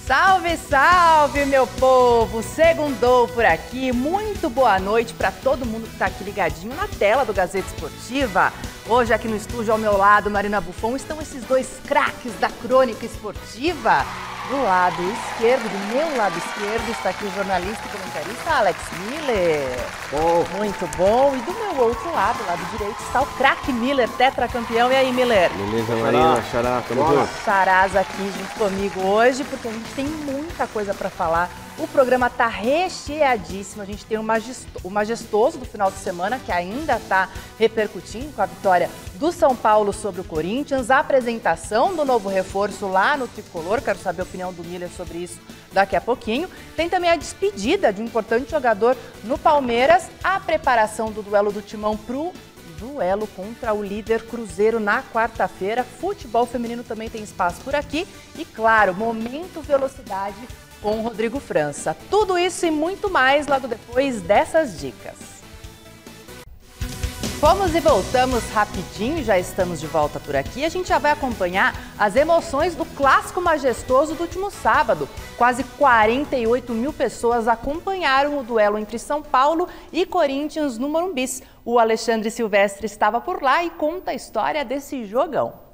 Salve, salve, meu povo! Segundou por aqui. Muito boa noite para todo mundo que está aqui ligadinho na tela do Gazeta Esportiva. Hoje aqui no estúdio ao meu lado, Marina Buffon, estão esses dois craques da crônica esportiva. Do lado esquerdo, do meu lado esquerdo, está aqui o jornalista e comentarista Alex Miller. Muito bom. E do meu outro lado direito, está o craque Miller, tetracampeão. E aí, Miller? Beleza, Marina, Xará, tamo junto. Estarás aqui junto comigo hoje, porque a gente tem muita coisa para falar. O programa está recheadíssimo. A gente tem o majestoso do final de semana, que ainda está repercutindo com a vitória do São Paulo sobre o Corinthians, a apresentação do novo reforço lá no Tricolor. Quero saber a opinião do Miller sobre isso daqui a pouquinho. Tem também a despedida de um importante jogador no Palmeiras, a preparação do duelo do Timão para o duelo contra o líder Cruzeiro na quarta-feira. Futebol feminino também tem espaço por aqui. E, claro, Momento Velocidade com o Rodrigo França. Tudo isso e muito mais logo depois dessas dicas. Fomos e voltamos rapidinho, já estamos de volta por aqui. A gente já vai acompanhar as emoções do clássico majestoso do último sábado. Quase 48 mil pessoas acompanharam o duelo entre São Paulo e Corinthians no Morumbi. O Alexandre Silvestre estava por lá e conta a história desse jogão.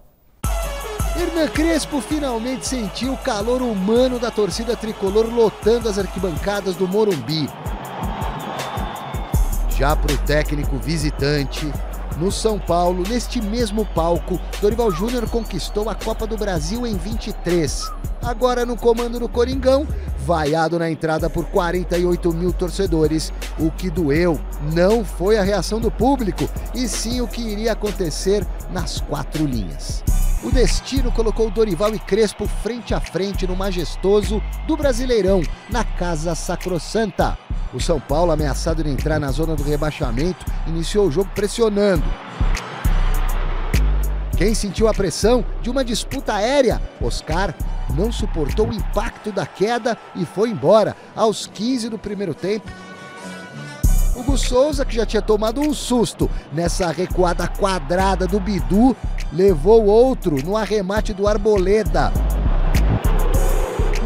Hernan Crespo finalmente sentiu o calor humano da torcida tricolor lotando as arquibancadas do Morumbi. Já para o técnico visitante, no São Paulo, neste mesmo palco, Dorival Júnior conquistou a Copa do Brasil em 23. Agora no comando do Coringão, vaiado na entrada por 48 mil torcedores. O que doeu não foi a reação do público, e sim o que iria acontecer nas quatro linhas. O destino colocou Dorival e Crespo frente a frente no majestoso do Brasileirão, na Casa Sacrossanta. O São Paulo, ameaçado de entrar na zona do rebaixamento, iniciou o jogo pressionando. Quem sentiu a pressão de uma disputa aérea? Oscar não suportou o impacto da queda e foi embora aos 15 do primeiro tempo. Hugo Souza, que já tinha tomado um susto nessa recuada quadrada do Bidu, levou outro no arremate do Arboleda.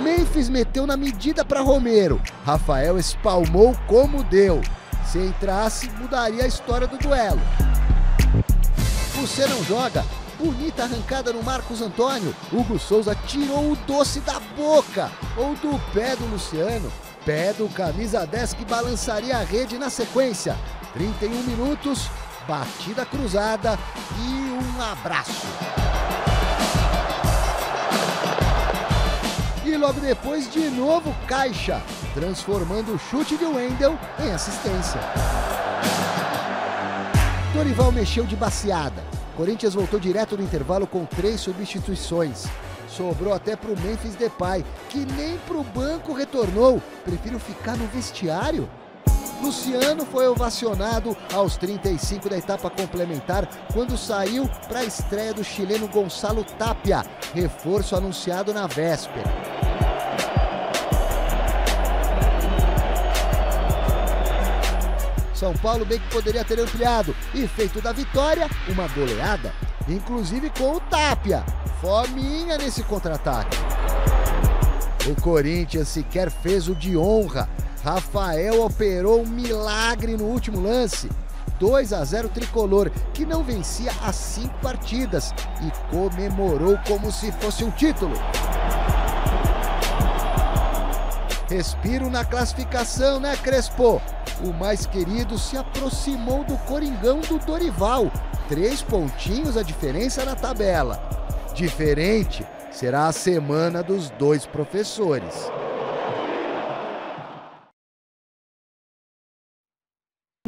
Memphis meteu na medida para Romero. Rafael espalmou como deu. Se entrasse, mudaria a história do duelo. Você não joga? Bonita arrancada no Marcos Antônio. Hugo Souza tirou o doce da boca ou do pé do Luciano. Pé do camisa 10 que balançaria a rede na sequência. 31 minutos, batida cruzada e um abraço. E logo depois, de novo, caixa, transformando o chute de Wendel em assistência. Dorival mexeu de baseada. Corinthians voltou direto no intervalo com 3 substituições. Sobrou até para o Memphis Depay, que nem para o banco retornou. Prefiro ficar no vestiário. Luciano foi ovacionado aos 35 da etapa complementar, quando saiu para a estreia do chileno Gonçalo Tapia, reforço anunciado na véspera. São Paulo bem que poderia ter ampliado e feito da vitória uma goleada, inclusive com o Tapia. Fominha nesse contra-ataque. O Corinthians sequer fez o de honra. Rafael operou um milagre no último lance. 2-0 tricolor, que não vencia há 5 partidas e comemorou como se fosse um título. Respiro na classificação, né, Crespo? O mais querido se aproximou do Coringão do Dorival. 3 pontinhos a diferença na tabela. Diferente será a semana dos 2 professores.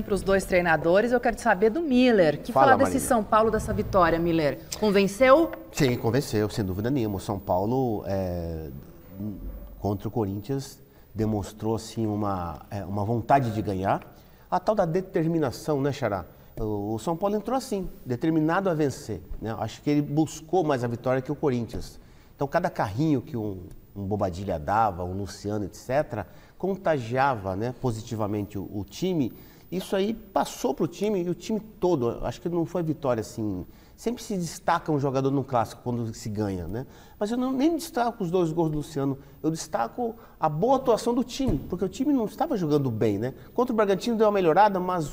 Para os 2 treinadores, eu quero saber do Miller. Que falar desse São Paulo, dessa vitória, Miller? Convenceu? Sim, convenceu, sem dúvida nenhuma. O São Paulo, contra o Corinthians, demonstrou assim, uma vontade de ganhar. A tal da determinação, né, Xará? O São Paulo entrou assim, determinado a vencer, né? Acho que ele buscou mais a vitória que o Corinthians. Então, cada carrinho que um Bobadilha dava, um Luciano, etc., contagiava, né, positivamente o time. Isso aí passou para o time e o time todo. Acho que não foi vitória assim, sempre se destaca um jogador no clássico quando se ganha, né? Mas eu nem destaco os 2 gols do Luciano, eu destaco a boa atuação do time, porque o time não estava jogando bem, né? Contra o Bragantino deu uma melhorada, mas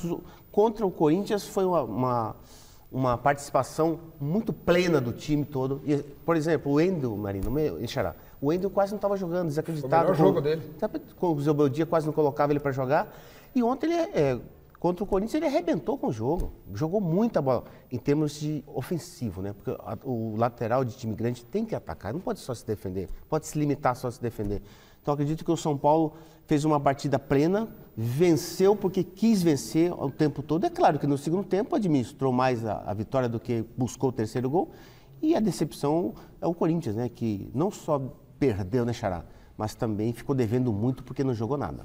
contra o Corinthians foi uma participação muito plena do time todo. E, por exemplo, o Wendel, Marino, o Wendel quase não estava jogando, desacreditado. Foi o melhor jogo dele. Com o Zobeldia quase não colocava ele para jogar. E ontem contra o Corinthians ele arrebentou com o jogo. Jogou muita bola em termos de ofensivo, né? Porque o lateral de time grande tem que atacar, não pode só se defender, pode se limitar só a se defender. Então acredito que o São Paulo fez uma partida plena, venceu porque quis vencer o tempo todo. É claro que no segundo tempo administrou mais a vitória do que buscou o 3º gol. E a decepção é o Corinthians, né? Que não só perdeu, né, Xará? Mas também ficou devendo muito porque não jogou nada.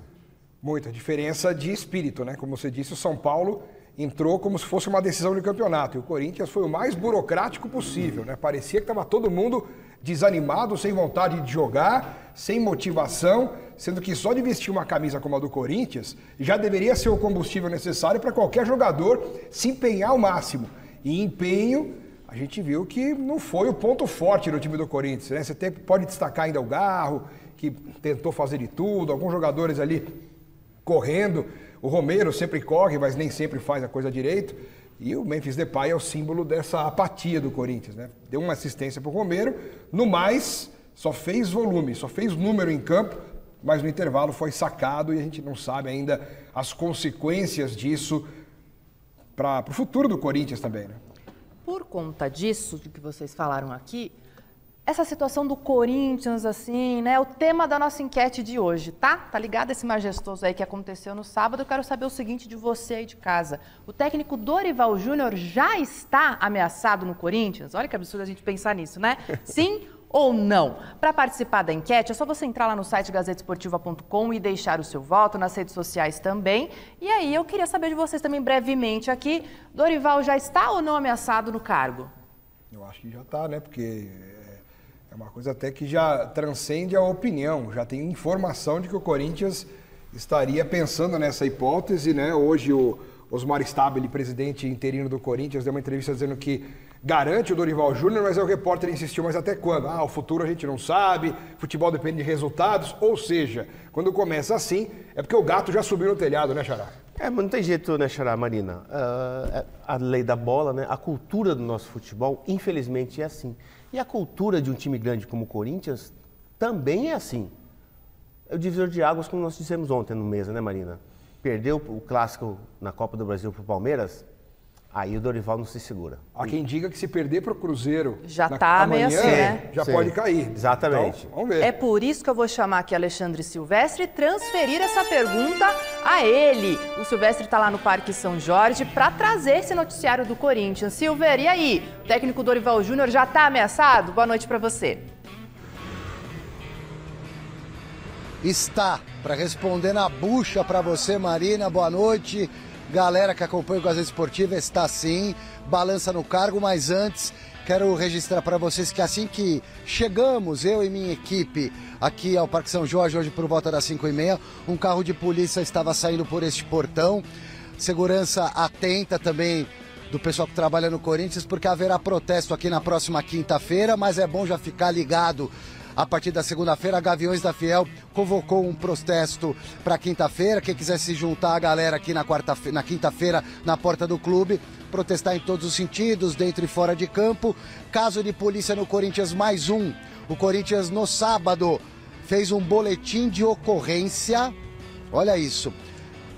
Muita diferença de espírito, né? Como você disse, o São Paulo entrou como se fosse uma decisão de campeonato. E o Corinthians foi o mais burocrático possível, né? Parecia que estava todo mundo desanimado, sem vontade de jogar, sem motivação, sendo que só de vestir uma camisa como a do Corinthians já deveria ser o combustível necessário para qualquer jogador se empenhar ao máximo. E empenho, a gente viu que não foi o ponto forte do time do Corinthians, né? Você pode destacar ainda o Garro, que tentou fazer de tudo, alguns jogadores ali correndo. O Romero sempre corre, mas nem sempre faz a coisa direito. E o Memphis Depay é o símbolo dessa apatia do Corinthians, né? Deu uma assistência para o Romero, no mais, só fez volume, só fez número em campo, mas no intervalo foi sacado e a gente não sabe ainda as consequências disso para o futuro do Corinthians também, né? Por conta disso, do que vocês falaram aqui, essa situação do Corinthians, assim, né? O tema da nossa enquete de hoje, tá? Tá ligado esse majestoso aí que aconteceu no sábado? Eu quero saber o seguinte de você aí de casa. O técnico Dorival Júnior já está ameaçado no Corinthians? Olha que absurdo a gente pensar nisso, né? Sim ou não? Para participar da enquete, é só você entrar lá no site gazetesportiva.com e deixar o seu voto, nas redes sociais também. E aí, eu queria saber de vocês também brevemente aqui, Dorival já está ou não ameaçado no cargo? Eu acho que já está, né? Porque é uma coisa até que já transcende a opinião, já tem informação de que o Corinthians estaria pensando nessa hipótese, né? Hoje o Osmar Stabile, presidente interino do Corinthians, deu uma entrevista dizendo que garante o Dorival Júnior, mas o repórter insistiu, mas até quando? O futuro a gente não sabe, futebol depende de resultados, ou seja, quando começa assim, é porque o gato já subiu no telhado, né, Xará? Mas não tem jeito, né, Xará, Marina? A lei da bola, né? A cultura do nosso futebol, infelizmente, é assim. E a cultura de um time grande como o Corinthians também é assim. É o divisor de águas, como nós dissemos ontem no mesa, né, Marina? Perdeu o clássico na Copa do Brasil para o Palmeiras, aí o Dorival não se segura. Há quem diga que se perder para o Cruzeiro já está meio assim, né? Já pode cair. Exatamente. Então, vamos ver. É por isso que eu vou chamar aqui Alexandre Silvestre e transferir essa pergunta a ele. O Silvestre está lá no Parque São Jorge para trazer esse noticiário do Corinthians. Silver, e aí? O técnico Dorival Júnior já está ameaçado? Boa noite para você. Está, para responder na bucha para você, Marina, boa noite. Galera que acompanha o Gazeta Esportiva, está sim, balança no cargo, mas antes quero registrar para vocês que assim que chegamos, eu e minha equipe, aqui ao Parque São Jorge, hoje por volta das 5h30, um carro de polícia estava saindo por este portão, segurança atenta também do pessoal que trabalha no Corinthians, porque haverá protesto aqui na próxima quinta-feira, mas é bom já ficar ligado. A partir da segunda-feira, a Gaviões da Fiel convocou um protesto para quinta-feira. Quem quiser se juntar à galera aqui na quinta-feira, na porta do clube, protestar em todos os sentidos, dentro e fora de campo. Caso de polícia no Corinthians, mais um. O Corinthians, no sábado, fez um boletim de ocorrência, olha isso,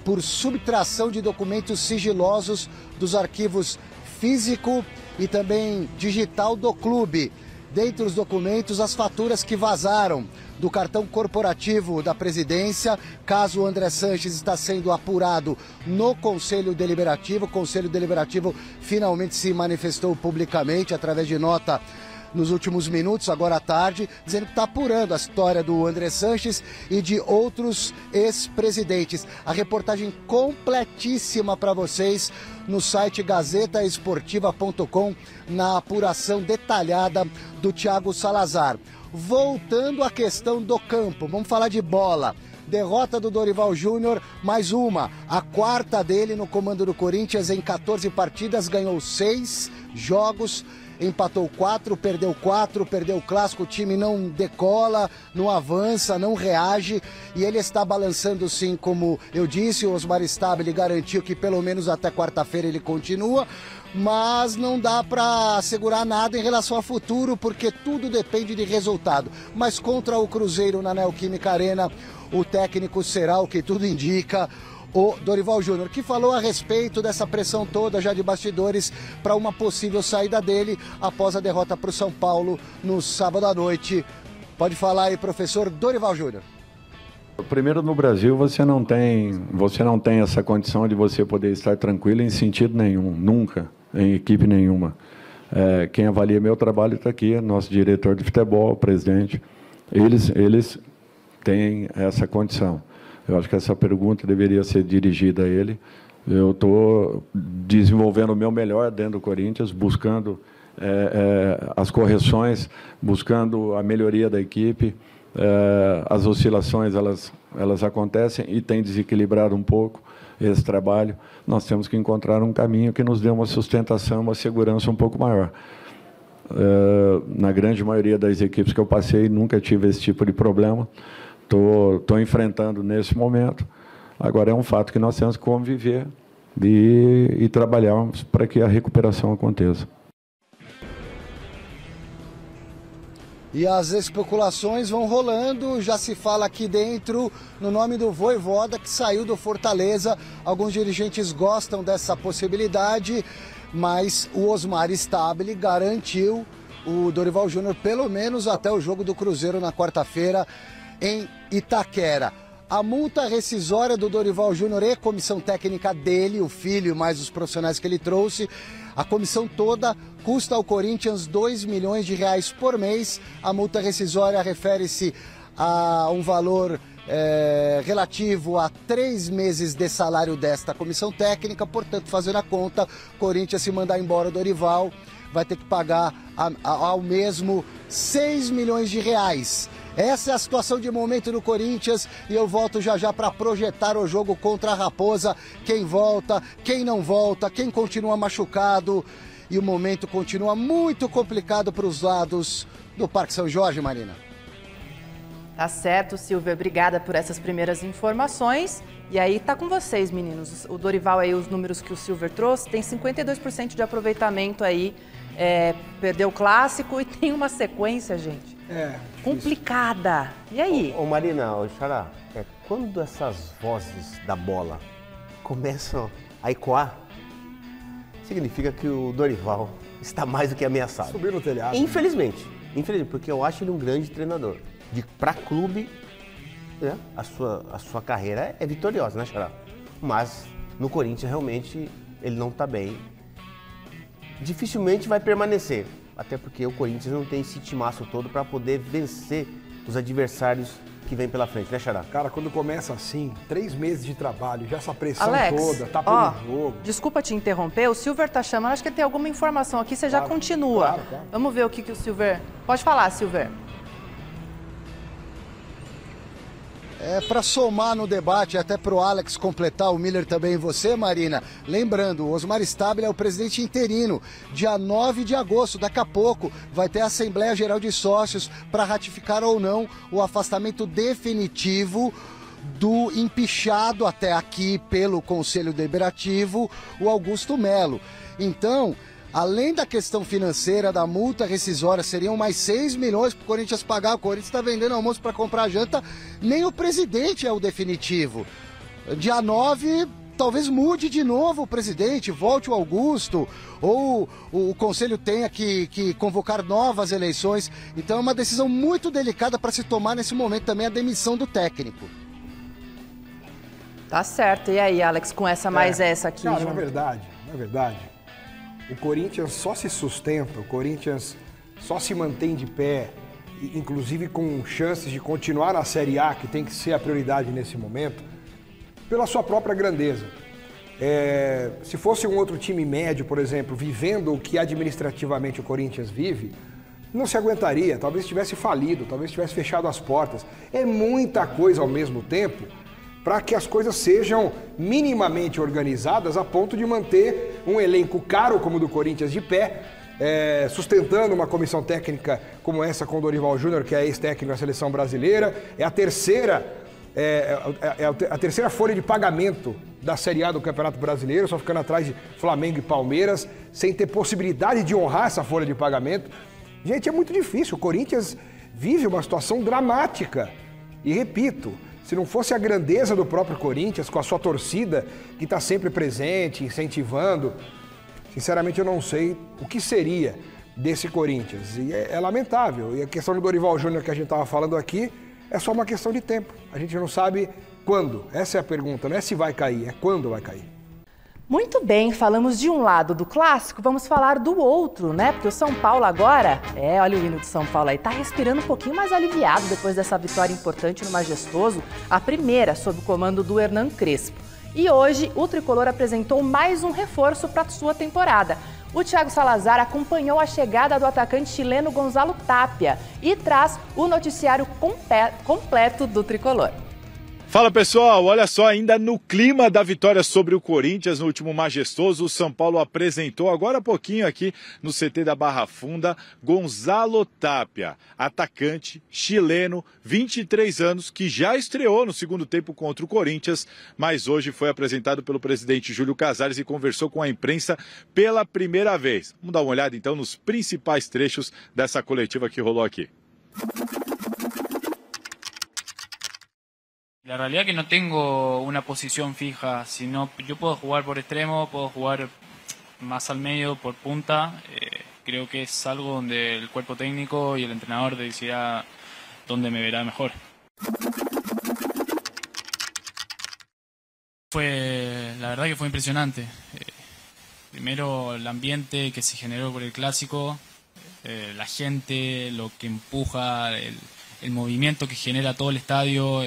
por subtração de documentos sigilosos dos arquivos físico e também digital do clube. Dentre os documentos, as faturas que vazaram do cartão corporativo da presidência. Caso o André Sanches está sendo apurado no Conselho Deliberativo. O Conselho Deliberativo finalmente se manifestou publicamente através de nota nos últimos minutos, agora à tarde, dizendo que está apurando a história do André Sanches e de outros ex-presidentes. A reportagem completíssima para vocês no site gazetaesportiva.com, na apuração detalhada do Thiago Salazar. Voltando à questão do campo, vamos falar de bola. derrota do Dorival Júnior, mais uma, a quarta dele no comando do Corinthians em 14 partidas, ganhou 6 jogos, empatou 4, perdeu o clássico, o time não decola, não avança, não reage, e ele está balançando sim, como eu disse, o Osmar Stabile garantiu que pelo menos até quarta-feira ele continua, mas não dá para assegurar nada em relação ao futuro, porque tudo depende de resultado. Mas contra o Cruzeiro na Neoquímica Arena, o técnico será, o que tudo indica, o Dorival Júnior, que falou a respeito dessa pressão toda já de bastidores para uma possível saída dele após a derrota para o São Paulo no sábado à noite. Pode falar aí, professor Dorival Júnior. Primeiro, no Brasil você não tem essa condição de você poder estar tranquilo em sentido nenhum, nunca, em equipe nenhuma. Quem avalia meu trabalho está aqui, nosso diretor de futebol, o presidente, eles têm essa condição. Eu acho que essa pergunta deveria ser dirigida a ele. Eu estou desenvolvendo o meu melhor dentro do Corinthians, buscando as correções, buscando a melhoria da equipe. As oscilações elas acontecem e tem desequilibrado um pouco esse trabalho. Nós temos que encontrar um caminho que nos dê uma sustentação, uma segurança um pouco maior. Na grande maioria das equipes que eu passei, nunca tive esse tipo de problema. Estou enfrentando nesse momento. Agora é um fato que nós temos que conviver e trabalharmos para que a recuperação aconteça. E as especulações vão rolando, já se fala aqui dentro no nome do Vojvoda, que saiu do Fortaleza. Alguns dirigentes gostam dessa possibilidade, mas o Osmar Stabile garantiu o Dorival Júnior pelo menos até o jogo do Cruzeiro na quarta-feira em Itaquera. A multa rescisória do Dorival Júnior e comissão técnica dele, o filho mais os profissionais que ele trouxe, a comissão toda custa ao Corinthians R$2 milhões por mês. A multa rescisória refere-se a um valor relativo a 3 meses de salário desta comissão técnica. Portanto, fazendo a conta, Corinthians, se mandar embora o Dorival, vai ter que pagar ao mesmo R$6 milhões. Essa é a situação de momento do Corinthians e eu volto já para projetar o jogo contra a Raposa. Quem volta, quem não volta, quem continua machucado. E o momento continua muito complicado para os lados do Parque São Jorge, Marina. Tá certo, Silvia. Obrigada por essas primeiras informações. E aí tá com vocês, meninos. O Dorival aí, os números que o Silver trouxe, tem 52% de aproveitamento aí. Perdeu o clássico e tem uma sequência, gente. Complicada. E aí? Ô Marina, Xará, quando essas vozes da bola começam a ecoar, significa que o Dorival está mais do que ameaçado. Subiu no telhado. Infelizmente, porque eu acho ele um grande treinador. Para clube, né, a sua carreira é vitoriosa, né, Xará? Mas no Corinthians realmente ele não está bem. Dificilmente vai permanecer. Até porque o Corinthians não tem esse timaço todo para poder vencer os adversários que vem pela frente, né, Xará? Cara, quando começa assim, 3 meses de trabalho, já essa pressão Alex, toda, tá pelo jogo. Desculpa te interromper, o Silver tá chamando, acho que tem alguma informação aqui, você já continua. Claro. Vamos ver o que o Silver... Pode falar, Silver. Para somar no debate, até para o Alex completar, o Miller também e você, Marina, lembrando, o Osmar Stabile é o presidente interino. Dia 9 de agosto, daqui a pouco, vai ter a Assembleia Geral de Sócios para ratificar ou não o afastamento definitivo do empichado até aqui pelo Conselho Deliberativo, o Augusto Melo. Então, além da questão financeira, da multa rescisória, seriam mais 6 milhões para o Corinthians pagar. O Corinthians está vendendo almoço para comprar janta. Nem o presidente é o definitivo. Dia 9, talvez mude de novo o presidente, volte o Augusto, ou o Conselho tenha que convocar novas eleições. Então é uma decisão muito delicada para se tomar nesse momento também, a demissão do técnico. Tá certo. E aí, Alex, com essa mais essa aqui? Cara, na verdade, o Corinthians só se sustenta, o Corinthians só se mantém de pé, inclusive com chances de continuar na Série A, que tem que ser a prioridade nesse momento, pela sua própria grandeza. Se fosse um outro time médio, por exemplo, vivendo o que administrativamente o Corinthians vive, não se aguentaria, talvez tivesse falido, talvez tivesse fechado as portas. É muita coisa ao mesmo tempo para que as coisas sejam minimamente organizadas a ponto de manter um elenco caro como o do Corinthians de pé, sustentando uma comissão técnica como essa com o Dorival Júnior, que é ex-técnico da seleção brasileira. É a terceira folha de pagamento da Série A do Campeonato Brasileiro, só ficando atrás de Flamengo e Palmeiras, sem ter possibilidade de honrar essa folha de pagamento. Gente, é muito difícil. O Corinthians vive uma situação dramática. E repito, se não fosse a grandeza do próprio Corinthians, com a sua torcida, que está sempre presente, incentivando, sinceramente eu não sei o que seria desse Corinthians. E é lamentável. E a questão do Dorival Júnior que a gente estava falando aqui é só uma questão de tempo. A gente não sabe quando. Essa é a pergunta, não é se vai cair, é quando vai cair. Muito bem, falamos de um lado do clássico, vamos falar do outro, né? Porque o São Paulo agora, olha o hino de São Paulo aí, tá respirando um pouquinho mais aliviado depois dessa vitória importante no Majestoso, a primeira sob o comando do Hernan Crespo. E hoje o Tricolor apresentou mais um reforço para a sua temporada. O Thiago Salazar acompanhou a chegada do atacante chileno Gonzalo Tapia e traz o noticiário completo do Tricolor. Fala pessoal, olha só, ainda no clima da vitória sobre o Corinthians no último Majestoso, o São Paulo apresentou agora há pouquinho aqui no CT da Barra Funda, Gonzalo Tapia, atacante chileno, 23 anos, que já estreou no segundo tempo contra o Corinthians, mas hoje foi apresentado pelo presidente Júlio Casares e conversou com a imprensa pela primeira vez. Vamos dar uma olhada então nos principais trechos dessa coletiva que rolou aqui. La realidad es que no tengo una posición fija, sino yo puedo jugar por extremo, puedo jugar más al medio, por punta. Creo que es algo donde el cuerpo técnico y el entrenador decidirá dónde me verá mejor. La verdad que fue impresionante. Primero el ambiente que se generó por el clásico, la gente, lo que empuja, el movimiento que genera todo el estadio,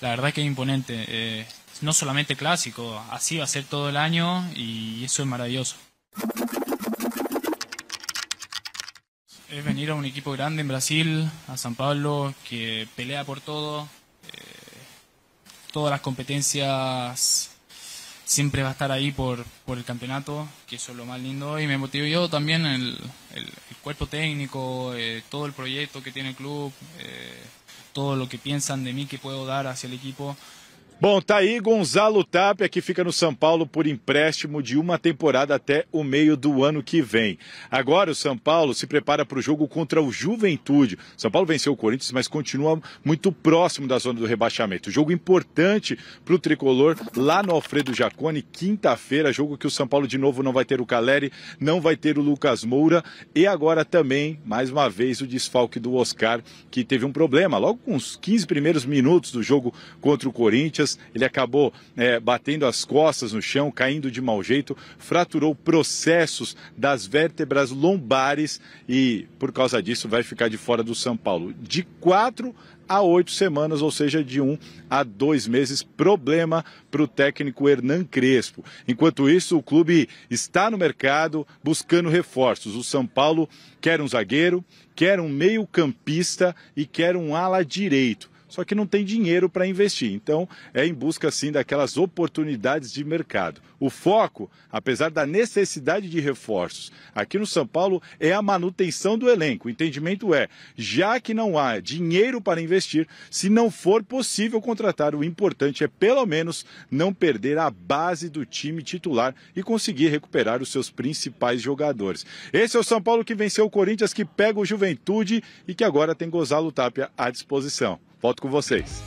la verdad que es imponente. No solamente clásico, así va a ser todo el año y eso es maravilloso. Es venir a un equipo grande en Brasil, a São Paulo, que pelea por todo, todas las competencias, siempre va a estar ahí por el campeonato, que eso es lo más lindo, y me motivó también el cuerpo técnico, todo el proyecto que tiene el club, todo lo que piensan de mí que puedo dar hacia el equipo. Bom, tá aí Gonzalo Tapia, que fica no São Paulo por empréstimo de uma temporada até o meio do ano que vem. Agora o São Paulo se prepara para o jogo contra o Juventude. São Paulo venceu o Corinthians, mas continua muito próximo da zona do rebaixamento. Jogo importante para o Tricolor lá no Alfredo Jaconi, quinta-feira, jogo que o São Paulo de novo não vai ter o Caleri, não vai ter o Lucas Moura e agora também, mais uma vez, o desfalque do Oscar, que teve um problema logo com os 15 primeiros minutos do jogo contra o Corinthians. Ele acabou batendo as costas no chão, caindo de mau jeito, fraturou processos das vértebras lombares e, por causa disso, vai ficar de fora do São Paulo. De 4 a 8 semanas, ou seja, de 1 a 2 meses, problema para o técnico Hernan Crespo. Enquanto isso, o clube está no mercado buscando reforços. O São Paulo quer um zagueiro, quer um meio-campista e quer um ala direito. Só que não tem dinheiro para investir, então é em busca sim daquelas oportunidades de mercado. O foco, apesar da necessidade de reforços aqui no São Paulo, é a manutenção do elenco. O entendimento é, já que não há dinheiro para investir, se não for possível contratar, o importante é pelo menos não perder a base do time titular e conseguir recuperar os seus principais jogadores. Esse é o São Paulo que venceu o Corinthians, que pega o Juventude e que agora tem Gonzalo Tapia à disposição. Volto com vocês.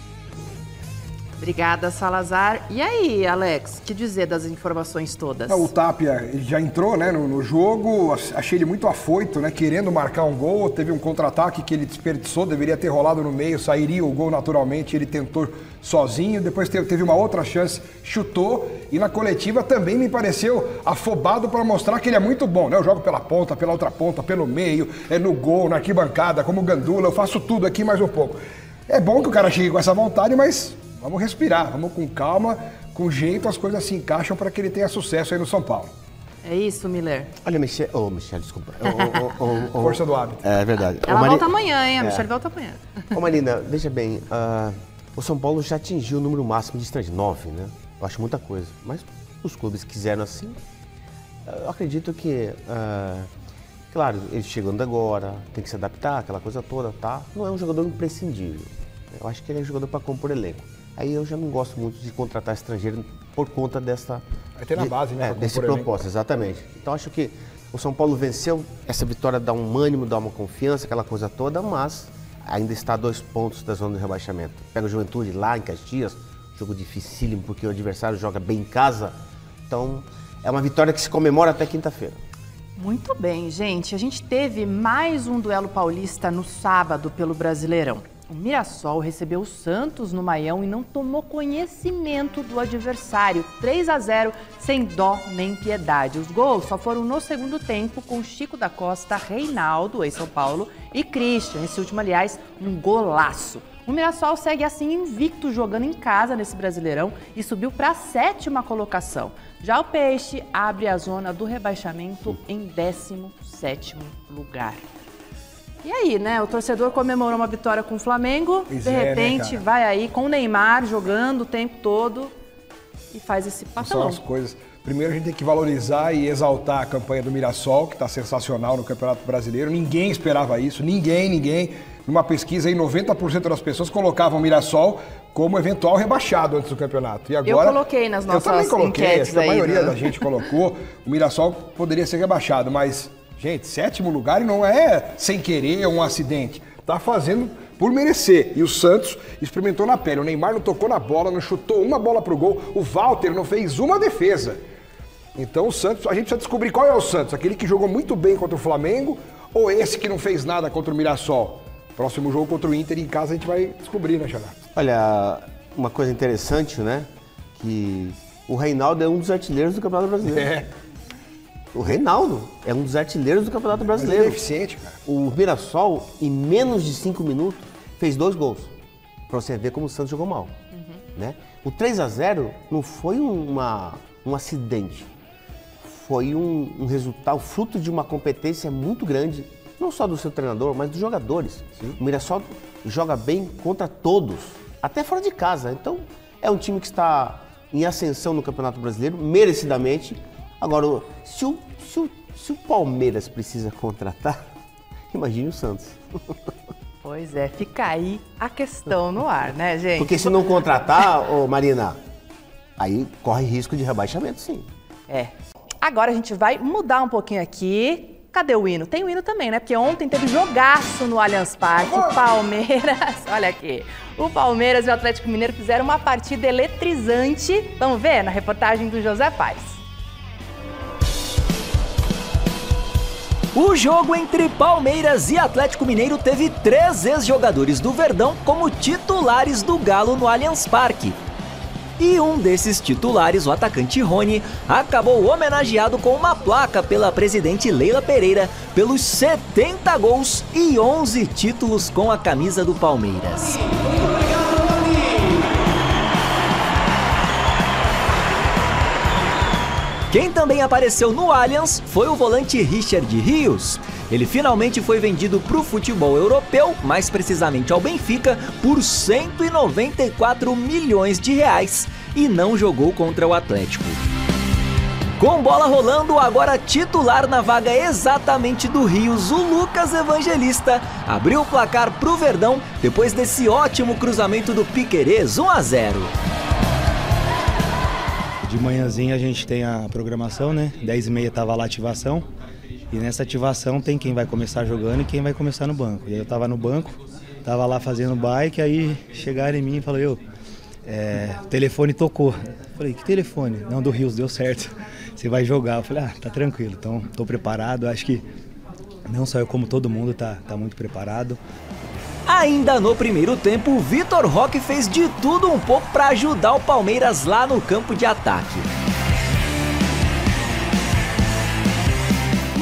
Obrigada, Salazar. E aí, Alex, que dizer das informações todas? O Tapia já entrou, né, no jogo, achei ele muito afoito, né, querendo marcar um gol, teve um contra-ataque que ele desperdiçou, deveria ter rolado no meio, sairia o gol naturalmente, ele tentou sozinho, depois teve uma outra chance, chutou, e na coletiva também me pareceu afobado para mostrar que ele é muito bom, né, eu jogo pela ponta, pela outra ponta, pelo meio, no gol, na arquibancada, como Gandula, eu faço tudo aqui mais um pouco. É bom que o cara chegue com essa vontade, mas vamos respirar, vamos com calma, com jeito, as coisas se encaixam para que ele tenha sucesso aí no São Paulo. É isso, Miller? Olha, Michel, desculpa. Força do hábito. É verdade. Ela volta amanhã, hein? A Michelle volta amanhã. Ô, Marina, veja bem, o São Paulo já atingiu o número máximo de estrangeiros, 9, né? Eu acho muita coisa. Mas os clubes quiseram assim. Eu acredito que, claro, ele chegando agora, tem que se adaptar, aquela coisa toda, tá? Não é um jogador imprescindível. Eu acho que ele é um jogador para compor elenco. Aí eu já não gosto muito de contratar estrangeiro por conta dessa... Vai ter na base, né? Desse propósito, exatamente. Então acho que o São Paulo venceu, essa vitória dá um ânimo, dá uma confiança, aquela coisa toda, mas ainda está a 2 pontos da zona de rebaixamento. Pega o Juventude lá em Caxias, jogo dificílimo porque o adversário joga bem em casa. Então é uma vitória que se comemora até quinta-feira. Muito bem, gente. A gente teve mais um duelo paulista no sábado pelo Brasileirão. O Mirassol recebeu o Santos no Maião e não tomou conhecimento do adversário. 3-0, sem dó nem piedade. Os gols só foram no segundo tempo com Chico da Costa, Reinaldo, ex-São Paulo, e Christian. Esse último, aliás, um golaço. O Mirassol segue assim invicto jogando em casa nesse Brasileirão e subiu para a 7ª colocação. Já o Peixe abre a zona do rebaixamento em 17º lugar. E aí, né? O torcedor comemorou uma vitória com o Flamengo, de repente vai aí com o Neymar jogando o tempo todo e faz esse papelão. São as coisas. Primeiro a gente tem que valorizar e exaltar a campanha do Mirassol, que está sensacional no Campeonato Brasileiro. Ninguém esperava isso, ninguém. Numa pesquisa aí, 90% das pessoas colocavam o Mirassol como eventual rebaixado antes do campeonato. E agora, eu coloquei nas nossas enquetes. Eu também coloquei, aí, a maioria da gente colocou. O Mirassol poderia ser rebaixado, mas... Gente, 7º lugar e não é sem querer, é um acidente. Tá fazendo por merecer. E o Santos experimentou na pele. O Neymar não tocou na bola, não chutou uma bola pro gol. O Walter não fez uma defesa. Então o Santos, a gente precisa descobrir qual é o Santos. Aquele que jogou muito bem contra o Flamengo ou esse que não fez nada contra o Mirassol? Próximo jogo contra o Inter em casa a gente vai descobrir, né, Xará? Olha, uma coisa interessante, né? Que o Reinaldo é um dos artilheiros do Campeonato Brasileiro. O Reinaldo é um dos artilheiros do Campeonato Brasileiro. Mas ele é eficiente, cara. O Mirassol, em menos de 5 minutos, fez 2 gols. Pra você ver como o Santos jogou mal. Né? O 3-0 não foi um acidente. Foi um resultado, fruto de uma competência muito grande, não só do seu treinador, mas dos jogadores. Sim. O Mirassol joga bem contra todos, até fora de casa. Então, é um time que está em ascensão no Campeonato Brasileiro, merecidamente. Agora, se o Palmeiras precisa contratar, imagine o Santos. Pois é, fica aí a questão no ar, né, gente? Porque se não contratar, ô Marina, aí corre risco de rebaixamento, sim. Agora a gente vai mudar um pouquinho aqui. Cadê o hino? Tem o hino também, né? Porque ontem teve jogaço no Allianz Parque. O Palmeiras, olha aqui. O Palmeiras e o Atlético Mineiro fizeram uma partida eletrizante. Vamos ver na reportagem do José Paes. O jogo entre Palmeiras e Atlético Mineiro teve 3 ex-jogadores do Verdão como titulares do Galo no Allianz Parque. E um desses titulares, o atacante Rony, acabou homenageado com uma placa pela presidente Leila Pereira pelos 70 gols e 11 títulos com a camisa do Palmeiras. Quem também apareceu no Allianz foi o volante Richard Rios. Ele finalmente foi vendido para o futebol europeu, mais precisamente ao Benfica, por 194 milhões de reais e não jogou contra o Atlético. Com bola rolando, agora titular na vaga exatamente do Rios, o Lucas Evangelista abriu o placar para o Verdão depois desse ótimo cruzamento do Piquerez, 1-0. De manhãzinha a gente tem a programação, né? 10h30 tava lá a ativação. E nessa ativação tem quem vai começar jogando e quem vai começar no banco. E aí eu tava no banco, tava lá fazendo bike, aí chegaram em mim e falaram, o telefone tocou. Eu falei, que telefone? Não, do Rios, deu certo. Você vai jogar. Eu falei, tá tranquilo, então tô preparado. Acho que não só eu, como todo mundo tá muito preparado. Ainda no primeiro tempo, o Vitor Roque fez de tudo um pouco para ajudar o Palmeiras lá no campo de ataque.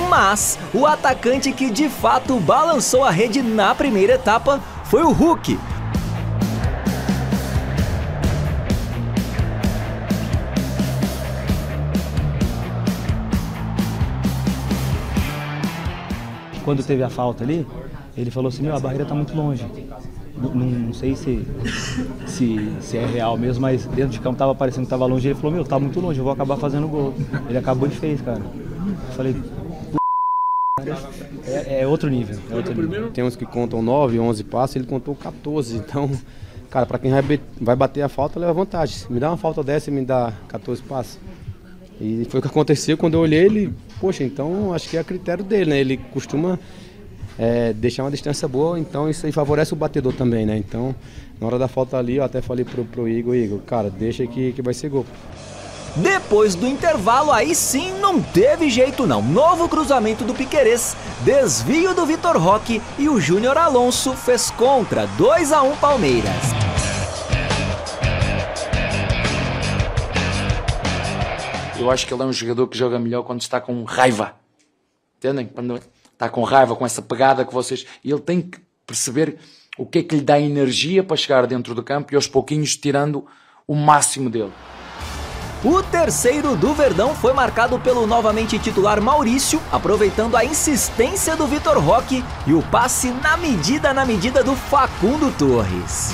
Mas o atacante que de fato balançou a rede na primeira etapa foi o Hulk. quando teve a falta ali, ele falou assim, a barreira tá muito longe. Não sei se é real mesmo, mas dentro de campo tava parecendo que tava longe. Ele falou, tá muito longe, eu vou acabar fazendo gol. Ele acabou e fez, cara. Eu falei, é outro nível. Tem uns que contam 9, 11 passos, ele contou 14. Então, cara, pra quem vai bater a falta, leva vantagem. Se me dá uma falta dessa e me dá 14 passos. E foi o que aconteceu quando eu olhei ele. Poxa, então acho que é a critério dele, né? Ele costuma deixar uma distância boa, então isso aí favorece o batedor também, né? Então, na hora da falta ali, eu até falei pro Igor, cara, deixa que vai ser gol. Depois do intervalo, aí sim não teve jeito não. Novo cruzamento do Piquerez, desvio do Vitor Roque e o Júnior Alonso fez contra. 2-1 Palmeiras. Eu acho que ele é um jogador que joga melhor quando está com raiva. Entendem? Quando está com raiva, com essa pegada que vocês... E ele tem que perceber o que é que lhe dá energia para chegar dentro do campo e aos pouquinhos tirando o máximo dele. O terceiro do Verdão foi marcado pelo novamente titular Maurício, aproveitando a insistência do Vitor Roque e o passe na medida do Facundo Torres.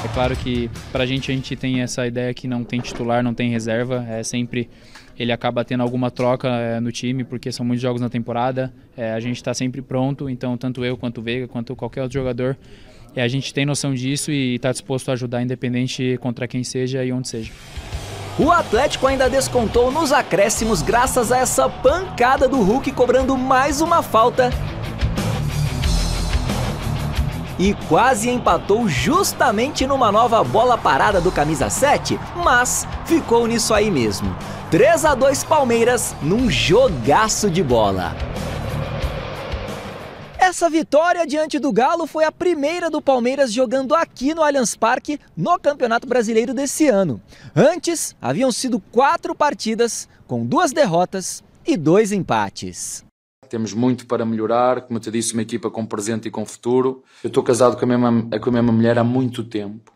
É claro que pra gente tem essa ideia que não tem titular, não tem reserva, sempre ele acaba tendo alguma troca no time, porque são muitos jogos na temporada, a gente está sempre pronto, então tanto eu quanto o Veiga, quanto qualquer outro jogador, a gente tem noção disso e está disposto a ajudar independente contra quem seja e onde seja. O Atlético ainda descontou nos acréscimos graças a essa pancada do Hulk cobrando mais uma falta. E quase empatou justamente numa nova bola parada do camisa 7, mas ficou nisso aí mesmo. 3-2 Palmeiras num jogaço de bola. Essa vitória diante do Galo foi a primeira do Palmeiras jogando aqui no Allianz Parque no Campeonato Brasileiro desse ano. Antes, haviam sido 4 partidas com 2 derrotas e 2 empates. Temos muito para melhorar, como eu te disse, uma equipa com presente e com futuro. Eu estou casado com a mesma mulher há muito tempo.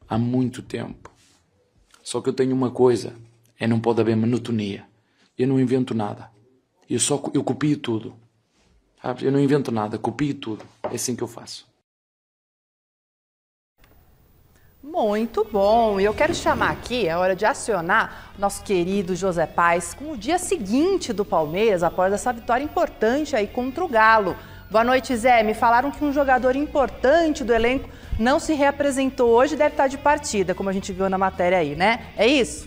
Há muito tempo. Só que eu tenho uma coisa, não pode haver monotonia. Eu não invento nada. Eu copio tudo. Sabe? Eu não invento nada, copio tudo. É assim que eu faço. Muito bom. E eu quero chamar aqui, é hora de acionar nosso querido José Paes com o dia seguinte do Palmeiras, após essa vitória importante aí contra o Galo. Boa noite, Zé. Me falaram que um jogador importante do elenco não se reapresentou hoje e deve estar de partida, como a gente viu na matéria aí, né? É isso?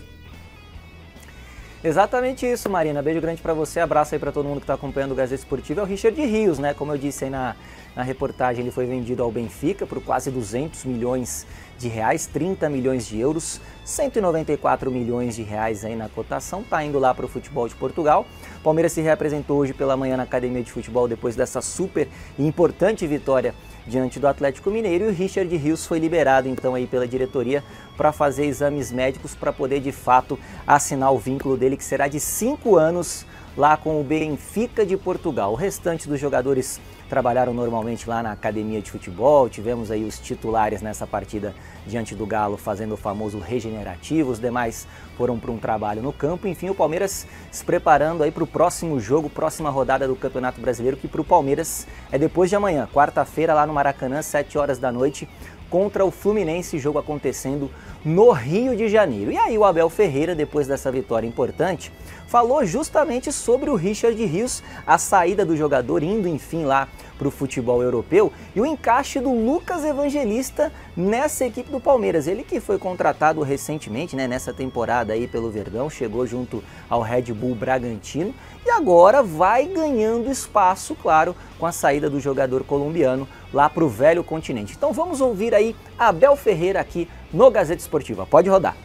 Exatamente isso, Marina. Beijo grande para você, abraço aí para todo mundo que está acompanhando o Gazeta Esportiva. É o Richard Rios, né? Como eu disse aí na reportagem, ele foi vendido ao Benfica por quase 200 milhões de reais, 30 milhões de euros, 194 milhões de reais aí na cotação, tá indo lá para o futebol de Portugal. O Palmeiras se reapresentou hoje pela manhã na Academia de Futebol depois dessa super e importante vitória diante do Atlético Mineiro, e o Richard Rios foi liberado então aí pela diretoria para fazer exames médicos para poder de fato assinar o vínculo dele, que será de 5 anos lá com o Benfica de Portugal. O restante dos jogadores trabalharam normalmente lá na Academia de Futebol, tivemos aí os titulares nessa partida diante do Galo fazendo o famoso regenerativo, os demais foram para um trabalho no campo. Enfim, o Palmeiras se preparando aí para o próximo jogo, próxima rodada do Campeonato Brasileiro, que para o Palmeiras é depois de amanhã, quarta-feira, lá no Maracanã, 7 horas da noite, contra o Fluminense, jogo acontecendo no Rio de Janeiro. E aí o Abel Ferreira, depois dessa vitória importante, falou justamente sobre o Richard Rios, a saída do jogador indo enfim lá para o futebol europeu e o encaixe do Lucas Evangelista nessa equipe do Palmeiras. Ele que foi contratado recentemente, né, nessa temporada aí pelo Verdão, chegou junto ao Red Bull Bragantino e agora vai ganhando espaço, claro, com a saída do jogador colombiano lá para o velho continente. Então vamos ouvir aí Abel Ferreira aqui no Gazeta Esportiva. Pode rodar.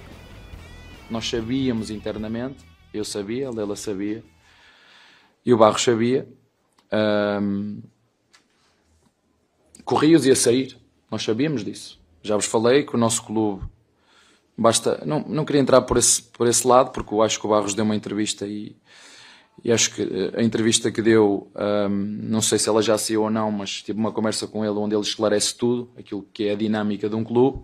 Nós sabíamos internamente, eu sabia, a Lela sabia e o Barros sabia, que o Rios ia sair, nós sabíamos disso. Já vos falei que o nosso clube, não queria entrar por esse lado, porque eu acho que o Barros deu uma entrevista e acho que a entrevista que deu, não sei se ela já saiu ou não, mas tive uma conversa com ele onde ele esclarece tudo, aquilo que é a dinâmica de um clube.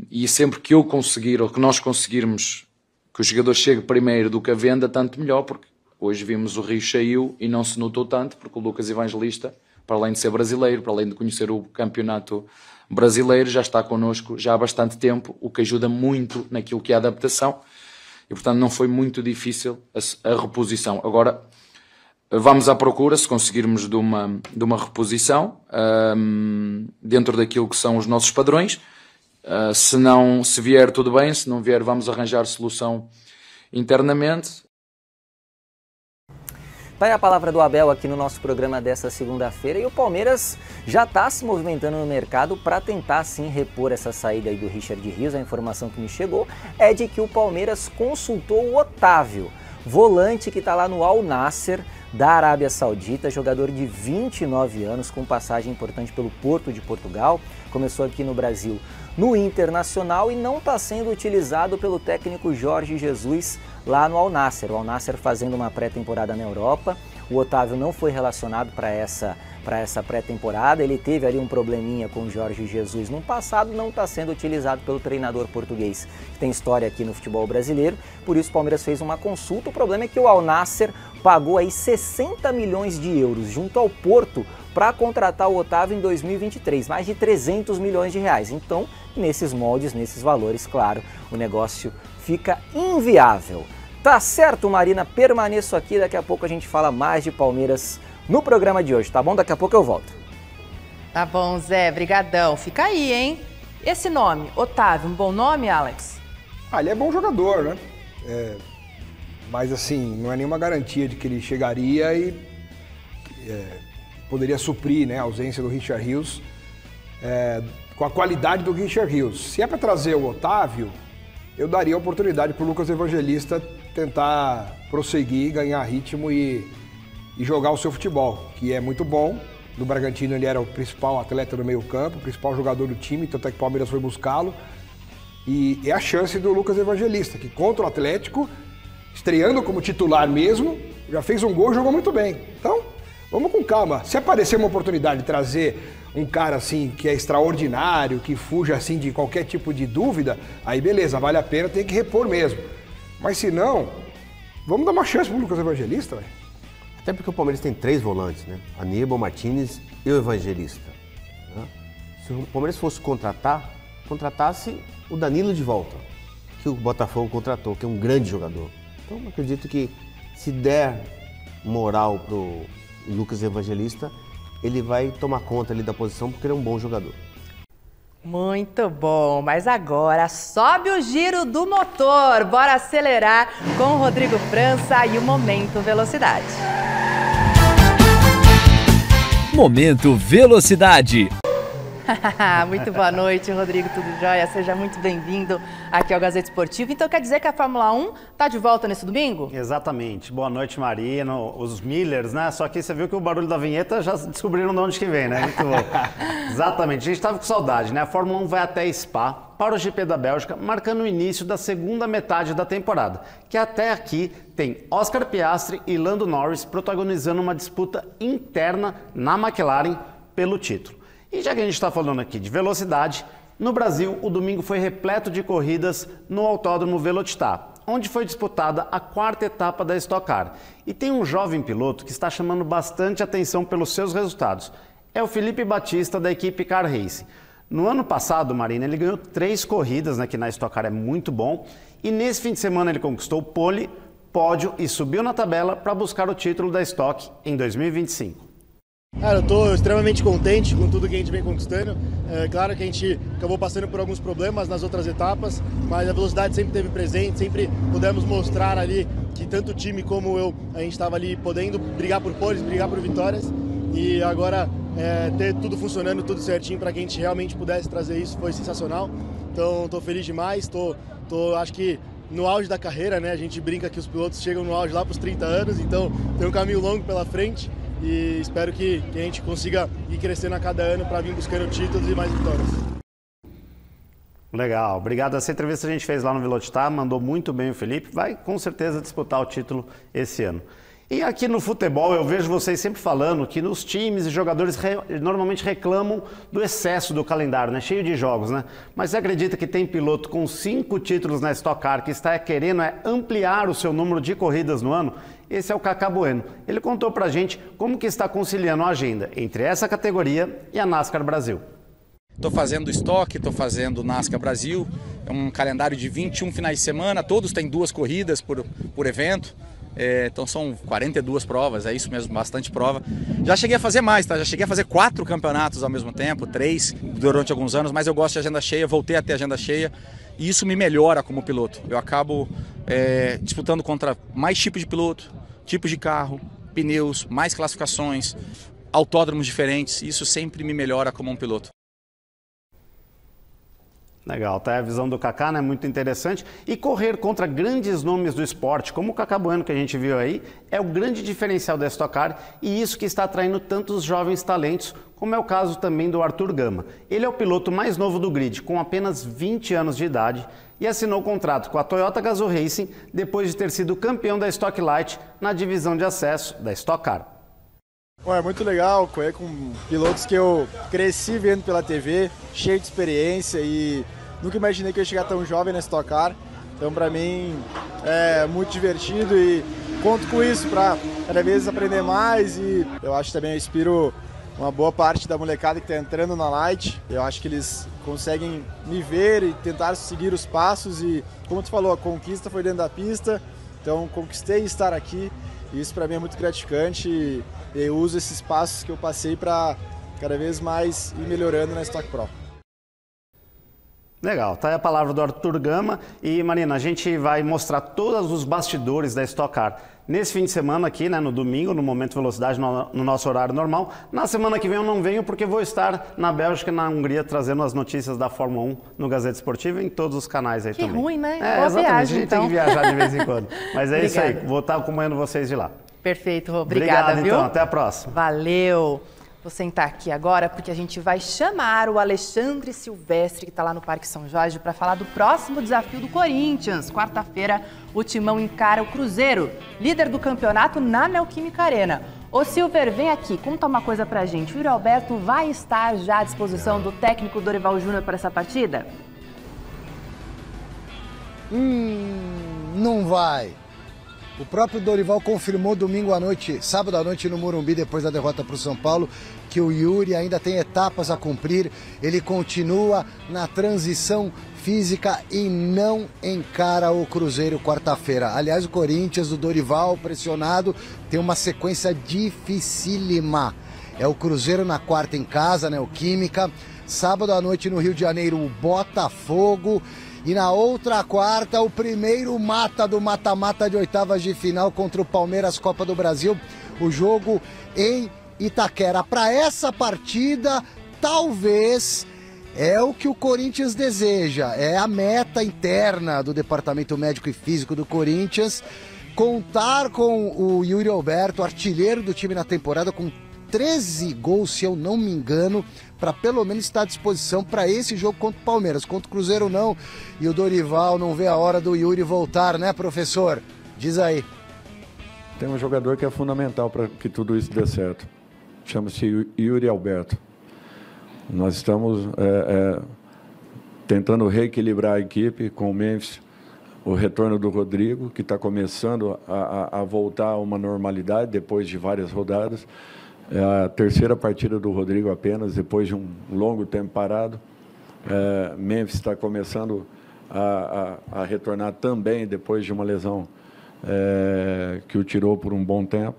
E sempre que eu conseguir, ou que nós conseguirmos que o jogador chegue primeiro do que a venda, tanto melhor, porque hoje vimos o Rio cheio e não se notou tanto, porque o Lucas Evangelista, para além de ser brasileiro, para além de conhecer o campeonato brasileiro, já está connosco já há bastante tempo, o que ajuda muito naquilo que é a adaptação, e portanto não foi muito difícil a reposição. Agora vamos à procura, se conseguirmos de uma reposição dentro daquilo que são os nossos padrões. Se vier tudo bem, se não vier vamos arranjar solução internamente. Tá aí a palavra do Abel aqui no nosso programa dessa segunda-feira, e o Palmeiras já está se movimentando no mercado para tentar sim repor essa saída aí do Richard Rios. A informação que me chegou é de que o Palmeiras consultou o Otávio, volante que está lá no Al Nassr da Arábia Saudita, jogador de 29 anos, com passagem importante pelo Porto de Portugal, começou aqui no Brasil no Internacional e não está sendo utilizado pelo técnico Jorge Jesus lá no Al Nassr. O Al Nassr fazendo uma pré-temporada na Europa. O Otávio não foi relacionado para essa pré-temporada, ele teve ali um probleminha com o Jorge Jesus no passado, não está sendo utilizado pelo treinador português, que tem história aqui no futebol brasileiro, por isso o Palmeiras fez uma consulta. O problema é que o Al Nassr pagou aí 60 milhões de euros junto ao Porto para contratar o Otávio em 2023, mais de 300 milhões de reais. Então, nesses moldes, nesses valores, claro, o negócio fica inviável. Tá certo, Marina? Permaneço aqui, daqui a pouco a gente fala mais de Palmeiras no programa de hoje, tá bom? Daqui a pouco eu volto. Tá bom, Zé, brigadão. Fica aí, hein? Esse nome, Otávio, um bom nome, Alex? Ele é bom jogador, né? Mas assim, não é nenhuma garantia de que ele chegaria e poderia suprir, né, a ausência do Richard Rios com a qualidade do Richard Rios. Se é para trazer o Otávio, eu daria a oportunidade para o Lucas Evangelista tentar prosseguir, ganhar ritmo e jogar o seu futebol, que é muito bom. No Bragantino ele era o principal atleta do meio campo, o principal jogador do time, tanto é que o Palmeiras foi buscá-lo. E é a chance do Lucas Evangelista, que contra o Atlético, estreando como titular mesmo, já fez um gol e jogou muito bem. Então, vamos com calma. Se aparecer uma oportunidade de trazer um cara assim que é extraordinário, que fuja assim de qualquer tipo de dúvida, aí beleza, vale a pena, tem que repor mesmo. Mas se não, vamos dar uma chance pro Lucas Evangelista, velho. Até porque o Palmeiras tem 3 volantes, né? Aníbal, Martínez e o Evangelista. Né? Se o Palmeiras fosse contratasse o Danilo de volta, que o Botafogo contratou, que é um grande jogador. Então, acredito que se der moral pro Lucas Evangelista, ele vai tomar conta ali da posição, porque ele é um bom jogador. Muito bom, mas agora sobe o giro do motor. Bora acelerar com o Rodrigo França e o Momento Velocidade. Momento Velocidade. Muito boa noite, Rodrigo, tudo jóia? Seja muito bem-vindo aqui ao Gazeta Esportivo. Então quer dizer que a Fórmula 1 está de volta nesse domingo? Exatamente. Boa noite, Marina. Os Millers, né? Só que você viu que o barulho da vinheta já descobriram de onde que vem, né? Muito bom. Exatamente. A gente estava com saudade, né? A Fórmula 1 vai até Spa para o GP da Bélgica, marcando o início da segunda metade da temporada, que até aqui tem Oscar Piastri e Lando Norris protagonizando uma disputa interna na McLaren pelo título. E já que a gente está falando aqui de velocidade, no Brasil o domingo foi repleto de corridas no Autódromo Velocitar, onde foi disputada a 4ª etapa da Stock Car. E tem um jovem piloto que está chamando bastante atenção pelos seus resultados. É o Felipe Batista, da equipe Car Racing. No ano passado, Marina, ele ganhou 3 corridas, né, que na Stock Car é muito bom. E nesse fim de semana ele conquistou pole, pódio e subiu na tabela para buscar o título da Stock em 2025. Cara, eu estou extremamente contente com tudo que a gente vem conquistando. É claro que a gente acabou passando por alguns problemas nas outras etapas, mas a velocidade sempre esteve presente, sempre pudemos mostrar ali que tanto o time como eu, a gente estava ali podendo brigar por poles, brigar por vitórias. E agora ter tudo funcionando, tudo certinho para que a gente realmente pudesse trazer isso foi sensacional. Então estou feliz demais, acho que no auge da carreira, né? A gente brinca que os pilotos chegam no auge lá para os 30 anos, então tem um caminho longo pela frente. E espero que a gente consiga ir crescendo a cada ano para vir buscando títulos e mais vitórias. Legal, obrigado. Essa entrevista a gente fez lá no Velocitar, mandou muito bem o Felipe, vai com certeza disputar o título esse ano. E aqui no futebol eu vejo vocês sempre falando que nos times e jogadores normalmente reclamam do excesso do calendário, né? Cheio de jogos, né? Mas você acredita que tem piloto com 5 títulos na Stock Car que está querendo ampliar o seu número de corridas no ano? Esse é o Cacá Bueno. Ele contou pra gente como que está conciliando a agenda entre essa categoria e a NASCAR Brasil. Estou fazendo Stock, estou fazendo NASCAR Brasil, é um calendário de 21 finais de semana, todos têm 2 corridas por evento. Então são 42 provas, é isso mesmo, bastante prova. Já cheguei a fazer mais, tá? Já cheguei a fazer 4 campeonatos ao mesmo tempo, 3 durante alguns anos, mas eu gosto de agenda cheia, voltei a ter agenda cheia e isso me melhora como piloto. Eu acabo disputando contra mais tipos de piloto, tipos de carro, pneus, mais classificações, autódromos diferentes, e isso sempre me melhora como um piloto. Legal, tá? A visão do Cacá, né? Muito interessante. E correr contra grandes nomes do esporte, como o Cacá Bueno que a gente viu aí, é o grande diferencial da Stock Car e isso que está atraindo tantos jovens talentos, como é o caso também do Arthur Gama. Ele é o piloto mais novo do grid, com apenas 20 anos de idade e assinou contrato com a Toyota Gazoo Racing depois de ter sido campeão da Stock Light na divisão de acesso da Stock Car. É muito legal correr com pilotos que eu cresci vendo pela TV, cheio de experiência e nunca imaginei que eu ia chegar tão jovem na Stock Car. Então, para mim, é muito divertido e conto com isso para cada vez aprender mais e eu acho também eu inspiro uma boa parte da molecada que está entrando na Light. Eu acho que eles conseguem me ver e tentar seguir os passos e, como tu falou, a conquista foi dentro da pista, então conquistei estar aqui e isso para mim é muito gratificante e eu uso esses passos que eu passei para cada vez mais ir melhorando na Stock Pro. Legal, tá aí a palavra do Arthur Gama e Marina, a gente vai mostrar todos os bastidores da Stock Car nesse fim de semana aqui, né, no domingo, no Momento Velocidade, no nosso horário normal. Na semana que vem eu não venho porque vou estar na Bélgica e na Hungria trazendo as notícias da Fórmula 1 no Gazeta Esportiva e em todos os canais aí também. Que ruim, né? Boa exatamente, viagem, a gente então. tem que viajar de vez em quando. Mas é isso aí, vou estar acompanhando vocês de lá. Perfeito, obrigada, Obrigado, viu? Então, até a próxima. Valeu. Vou sentar aqui agora porque a gente vai chamar o Alexandre Silvestre, que está lá no Parque São Jorge, para falar do próximo desafio do Corinthians. Quarta-feira, o Timão encara o Cruzeiro, líder do campeonato na Neoquímica Arena. Ô Silver, vem aqui, conta uma coisa pra gente. O Yuri Alberto vai estar já à disposição do técnico Dorival Júnior para essa partida? Não vai. O próprio Dorival confirmou domingo à noite, sábado à noite no Morumbi, depois da derrota para o São Paulo, que o Yuri ainda tem etapas a cumprir. Ele continua na transição física e não encara o Cruzeiro quarta-feira. Aliás, o Corinthians, do Dorival, pressionado, tem uma sequência dificílima. É o Cruzeiro na quarta em casa, né, o Química. Sábado à noite no Rio de Janeiro, o Botafogo. E na outra quarta, o primeiro mata do mata-mata de oitavas de final contra o Palmeiras, Copa do Brasil. O jogo em Itaquera. Para essa partida, talvez é o que o Corinthians deseja. É a meta interna do Departamento Médico e Físico do Corinthians. Contar com o Yuri Alberto, artilheiro do time na temporada, com 13 gols, se eu não me engano, para pelo menos estar à disposição para esse jogo contra o Palmeiras. Contra o Cruzeiro não, e o Dorival não vê a hora do Yuri voltar, né, professor? Diz aí. Tem um jogador que é fundamental para que tudo isso dê certo. Chama-se Yuri Alberto. Nós estamos tentando reequilibrar a equipe com o Memphis, o retorno do Rodrigo, que está começando a voltar a uma normalidade depois de várias rodadas. É a terceira partida do Rodrigo apenas, depois de um longo tempo parado. Memphis está começando a retornar também depois de uma lesão que o tirou por um bom tempo.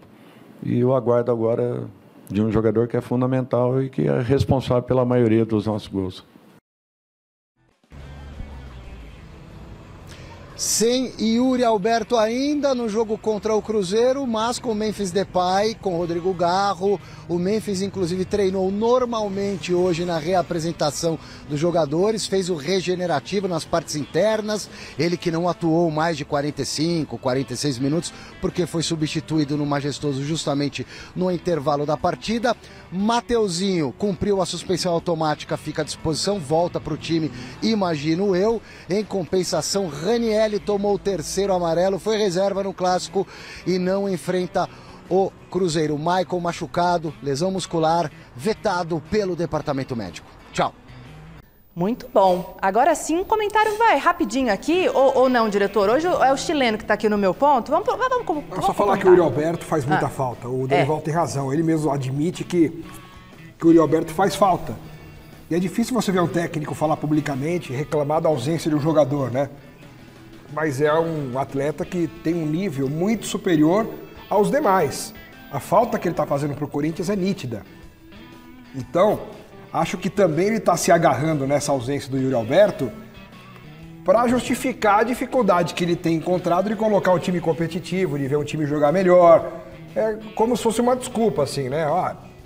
E eu aguardo agora de um jogador que é fundamental e que é responsável pela maioria dos nossos gols. Sem Yuri Alberto ainda no jogo contra o Cruzeiro, mas com o Memphis Depay, com o Rodrigo Garro. O Memphis, inclusive, treinou normalmente hoje na reapresentação dos jogadores, fez o regenerativo nas partes internas. Ele que não atuou mais de 45, 46 minutos, porque foi substituído no Majestoso justamente no intervalo da partida. Mateuzinho cumpriu a suspensão automática, fica à disposição, volta para o time, imagino eu. Em compensação, Raniel Michele tomou o terceiro amarelo, foi reserva no Clássico e não enfrenta o Cruzeiro. Michael machucado, lesão muscular, vetado pelo departamento médico. Tchau. Muito bom. Agora sim, um comentário rapidinho aqui, ou não, diretor? Hoje é o chileno que está aqui no meu ponto. Vamos só falar que o Yuri Alberto faz muita falta. O Dorival tem razão. Ele mesmo admite que o Yuri Alberto faz falta. E é difícil você ver um técnico falar publicamente, reclamar da ausência de um jogador, né? Mas é um atleta que tem um nível muito superior aos demais. A falta que ele está fazendo para o Corinthians é nítida. Então, acho que também ele está se agarrando nessa ausência do Yuri Alberto para justificar a dificuldade que ele tem encontrado de colocar um time competitivo, de ver um time jogar melhor. É como se fosse uma desculpa, assim, né?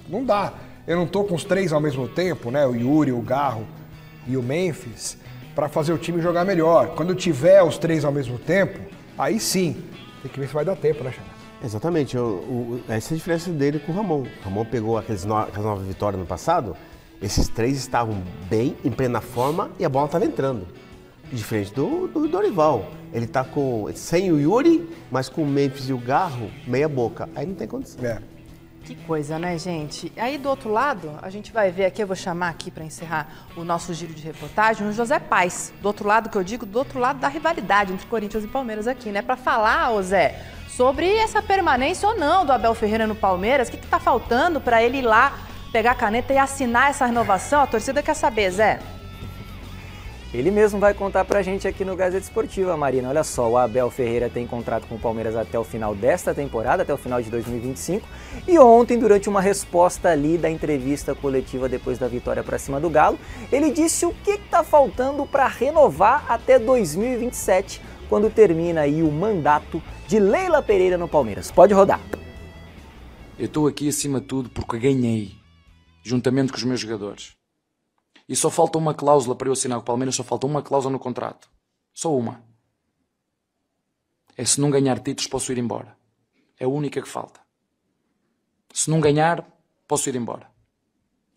Não dá. Eu não tô com os três ao mesmo tempo, né? O Yuri, o Garro e o Memphis, para fazer o time jogar melhor. Quando eu tiver os três ao mesmo tempo, aí sim, tem que ver se vai dar tempo, né, Xará? Exatamente. Essa é a diferença dele com o Ramon. O Ramon pegou aquelas 9 vitórias no passado. Esses três estavam bem, em plena forma, e a bola estava entrando. Diferente do Dorival. Ele está sem o Yuri, mas com o Memphis e o Garro, meia boca. Aí não tem condição. Que coisa, né, gente? Aí do outro lado, a gente vai ver aqui, eu vou chamar aqui para encerrar o nosso giro de reportagem, o José Paes. Do outro lado que eu digo, do outro lado da rivalidade entre Corinthians e Palmeiras aqui, né? Para falar, ô Zé, sobre essa permanência ou não do Abel Ferreira no Palmeiras. O que está faltando para ele ir lá pegar a caneta e assinar essa renovação? A torcida quer saber, Zé. Ele mesmo vai contar pra gente aqui no Gazeta Esportiva, Marina. Olha só, o Abel Ferreira tem contrato com o Palmeiras até o final desta temporada, até o final de 2025. E ontem, durante uma resposta ali da entrevista coletiva depois da vitória pra cima do Galo, ele disse o que tá faltando para renovar até 2027, quando termina aí o mandato de Leila Pereira no Palmeiras. Pode rodar. Eu estou aqui acima de tudo porque ganhei, juntamente com os meus jogadores. E só falta uma cláusula para eu assinar com o Palmeiras, só falta uma cláusula no contrato. Só uma. É se não ganhar títulos, posso ir embora. É a única que falta. Se não ganhar, posso ir embora.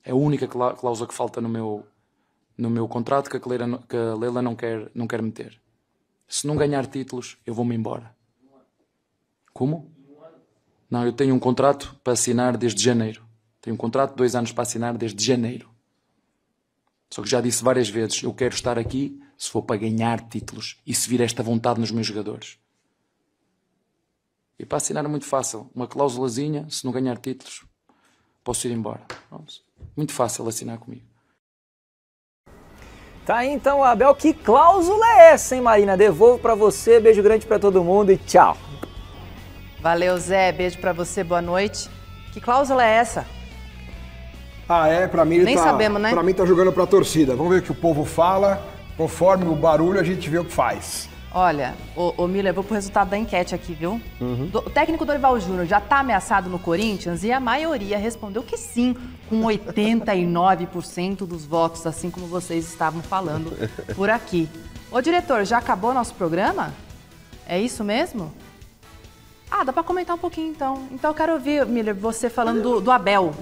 É a única cláusula que falta no meu contrato que a Leila não quer meter. Se não ganhar títulos, eu vou-me embora. Como? Não, eu tenho um contrato para assinar desde janeiro. Tenho um contrato de 2 anos para assinar desde janeiro. Só que já disse várias vezes, eu quero estar aqui se for para ganhar títulos e se vir esta vontade nos meus jogadores. E para assinar é muito fácil. Uma cláusulazinha, se não ganhar títulos, posso ir embora. Vamos. Muito fácil assinar comigo. Tá aí então, Abel, que cláusula é essa, hein, Marina? Devolvo para você, beijo grande para todo mundo e tchau. Valeu, Zé, beijo para você, boa noite. Que cláusula é essa? Pra mim ele nem sabemos, né? Pra mim tá jogando pra torcida. Vamos ver o que o povo fala. Conforme o barulho, a gente vê o que faz. Olha, ô Miller, vou pro resultado da enquete aqui, viu? O técnico Dorival Júnior já tá ameaçado no Corinthians e a maioria respondeu que sim, com 89% dos votos, assim como vocês estavam falando por aqui. Ô diretor, já acabou nosso programa? É isso mesmo? Dá pra comentar um pouquinho então. Então eu quero ouvir, Miller, você falando do Abel.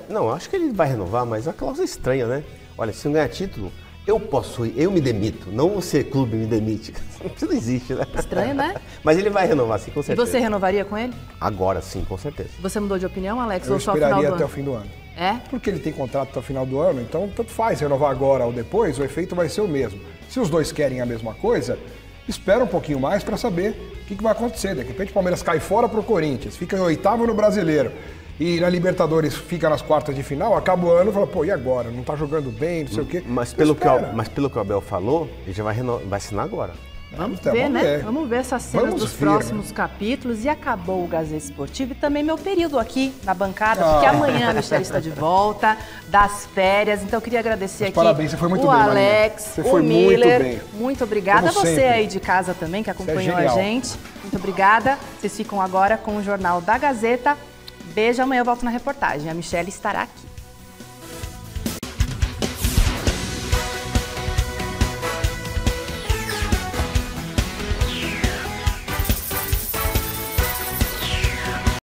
Não, acho que ele vai renovar, mas é uma cláusula estranha, né? Olha, se não ganhar título, eu posso ir, eu me demito. Não você, clube, me demite. Isso não existe, né? Estranho, né? Mas ele vai renovar, sim, com certeza. E você renovaria com ele? Agora sim, com certeza. Você mudou de opinião, Alex? Eu ou só ao final do ano? até o fim do ano. É? Porque ele tem contrato até o final do ano, então tanto faz renovar agora ou depois, o efeito vai ser o mesmo. Se os dois querem a mesma coisa, espera um pouquinho mais para saber o que vai acontecer. De repente o Palmeiras cai fora pro Corinthians, fica em 8º no Brasileiro e na Libertadores fica nas quartas de final, acaba o ano e fala, pô, e agora? Não tá jogando bem, não sei o quê. Mas pelo que o Abel falou, ele já vai assinar agora. Vamos ver, né? Vamos ver essas cenas dos próximos capítulos. E acabou o Gazeta Esportivo e também meu período aqui na bancada, porque amanhã a Michele está de volta das férias. Então eu queria agradecer aqui parabéns, você foi muito o bem, Alex, você foi o Miller. Muito bem. Muito obrigada. Como Você sempre. aí de casa também, que acompanhou a gente. Muito obrigada. Vocês ficam agora com o Jornal da Gazeta. Beijo, amanhã eu volto na reportagem. A Michele estará aqui.